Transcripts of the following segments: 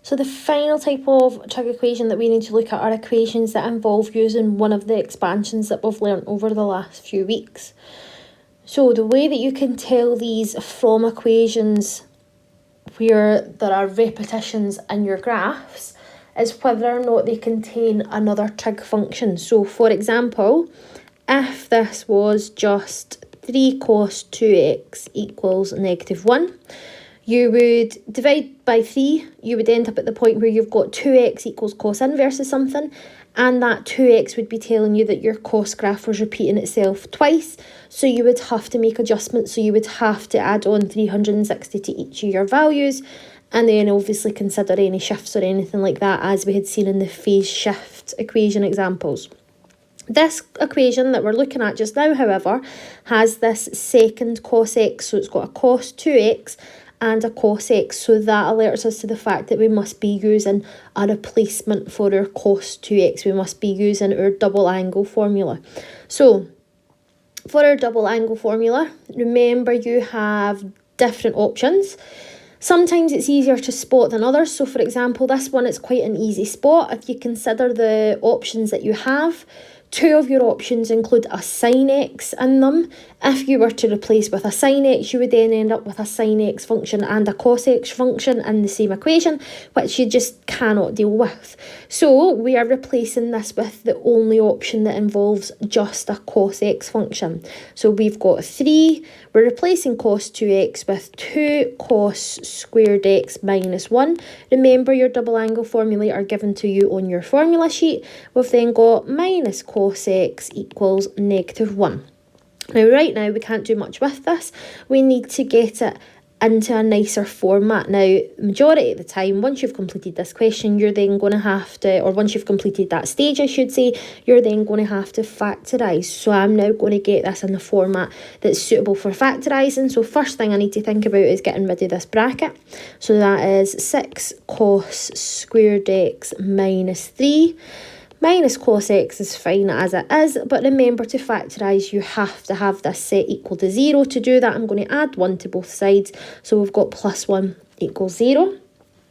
So the final type of trig equation that we need to look at are equations that involve using one of the expansions that we've learnt over the last few weeks. So the way that you can tell these from equations where there are repetitions in your graphs is whether or not they contain another trig function. So for example, if this was just 3 cos 2x equals -1, you would divide by 3, you would end up at the point where you've got 2x equals cos inverse of something, and that 2x would be telling you that your cos graph was repeating itself twice, so you would have to make adjustments, so you would have to add on 360 to each of your values, and then obviously consider any shifts or anything like that, as we had seen in the phase shift equation examples. This equation that we're looking at just now, however, has this second cos x, so it's got a cos 2x and a cos x, so that alerts us to the fact that we must be using a replacement for our cos 2x. We must be using our double angle formula. So for our double angle formula, remember you have different options. Sometimes it's easier to spot than others. So for example, this one is quite an easy spot. If you consider the options that you have, 2 of your options include a sin x in them. If you were to replace with a sin x, you would then end up with a sin x function and a cos x function in the same equation, which you just cannot deal with. So we are replacing this with the only option that involves just a cos x function. So we've got 3, we're replacing cos 2x with 2 cos squared x minus 1. Remember, your double angle formulae are given to you on your formula sheet. We've then got minus cos x equals -1. Now, right now, we can't do much with this. We need to get it into a nicer format. Now, majority of the time, once you've completed this question, you're then going to have to, or once you've completed that stage, I should say, you're then going to have to factorise. So I'm now going to get this in the format that's suitable for factorising. So first thing I need to think about is getting rid of this bracket. So that is 6 cos squared x minus 3. Minus cos x is fine as it is, but remember to factorise, you have to have this set equal to 0. To do that, I'm going to add 1 to both sides, so we've got plus 1 equals 0.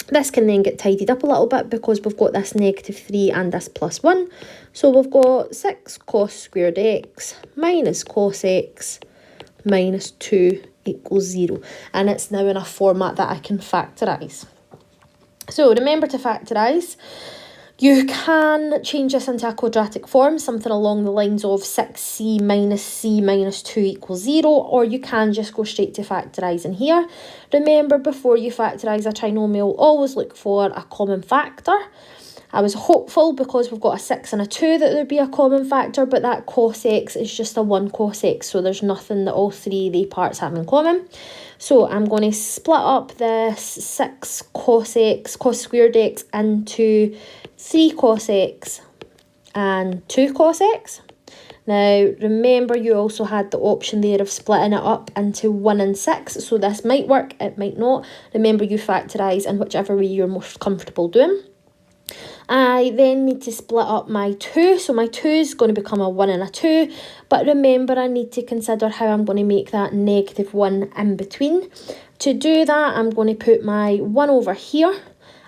This can then get tidied up a little bit because we've got this -3 and this plus 1. So we've got 6 cos squared x minus cos x minus 2 equals 0. And it's now in a format that I can factorise. So remember to factorise. You can change this into a quadratic form, something along the lines of 6c minus 2 equals 0, or you can just go straight to factorising here. Remember, before you factorise a trinomial, always look for a common factor. I was hopeful because we've got a 6 and a 2 that there'd be a common factor, but that cos x is just a 1 cos x, so there's nothing that all 3 of the parts have in common. So I'm going to split up this 6 cos x, cos squared x, into 3 cos x and 2 cos x. Now, remember, you also had the option there of splitting it up into 1 and 6, so this might work, it might not. Remember, you factorise in whichever way you're most comfortable doing. I then need to split up my 2, so my 2 is going to become a 1 and a 2, but remember, I need to consider how I'm going to make that -1 in between. To do that, I'm going to put my 1 over here,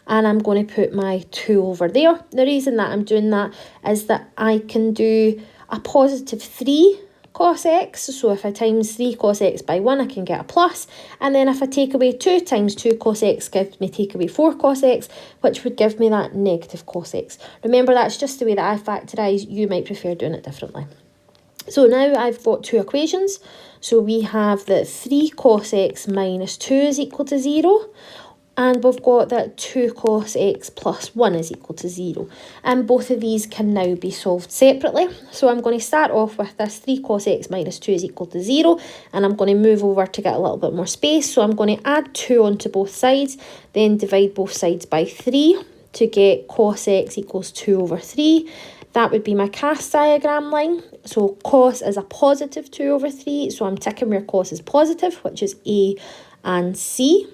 and I'm going to put my 2 over there. The reason that I'm doing that is that I can do a positive 3 cos x, so if I times 3 cos x by 1, I can get a plus, and then if I take away 2 times 2 cos x, gives me take away 4 cos x, which would give me that negative cos x. Remember, that's just the way that I factorise. You might prefer doing it differently. So now I've got 2 equations. So we have that 3 cos x minus 2 is equal to 0, and we've got that 2 cos x plus 1 is equal to 0. And both of these can now be solved separately. So I'm going to start off with this 3 cos x minus 2 is equal to 0. And I'm going to move over to get a little bit more space. So I'm going to add 2 onto both sides, then divide both sides by 3 to get cos x equals 2 over 3. That would be my cast diagram line. So cos is a positive 2 over 3. So I'm ticking where cos is positive, which is A and C.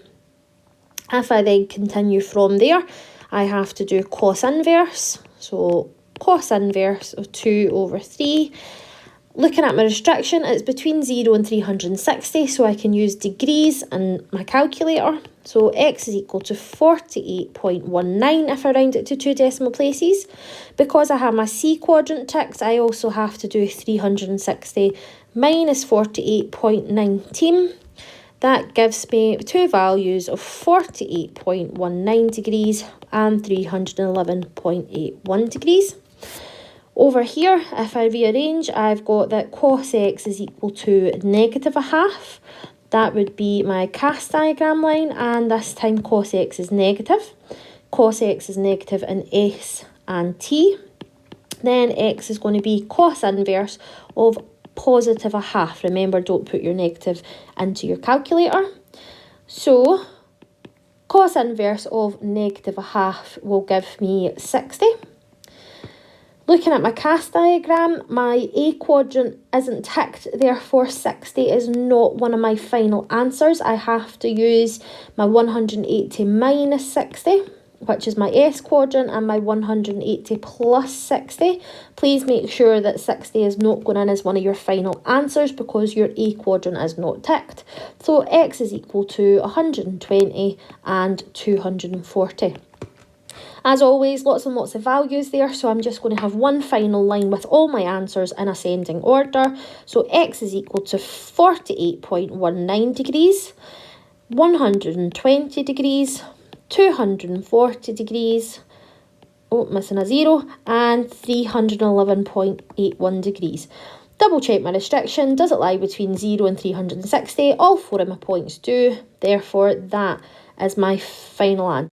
If I then continue from there, I have to do cos inverse. So cos inverse of 2 over 3. Looking at my restriction, it's between 0 and 360, so I can use degrees in my calculator. So x is equal to 48.19 if I round it to 2 decimal places. Because I have my C quadrant ticked, I also have to do 360 minus 48.19. That gives me two values of 48.19 degrees and 311.81 degrees. Over here, if I rearrange, I've got that cos x is equal to -1/2. That would be my cast diagram line, and this time cos x is negative. Cos x is negative in S and T. Then x is going to be cos inverse of +1/2. Remember, don't put your negative into your calculator. So, cos inverse of -1/2 will give me 60. Looking at my cast diagram, my A quadrant isn't ticked, therefore 60 is not one of my final answers. I have to use my 180 minus 60, which is my S quadrant, and my 180 plus 60. Please make sure that 60 is not going in as one of your final answers because your A quadrant is not ticked. So x is equal to 120 and 240. As always, lots and lots of values there, so I'm just going to have one final line with all my answers in ascending order. So x is equal to 48.19 degrees, 120 degrees, 240 degrees, oh, missing a 0, and 311.81 degrees. Double check my restriction. Does it lie between 0 and 360? All four of my points do. Therefore, that is my final answer.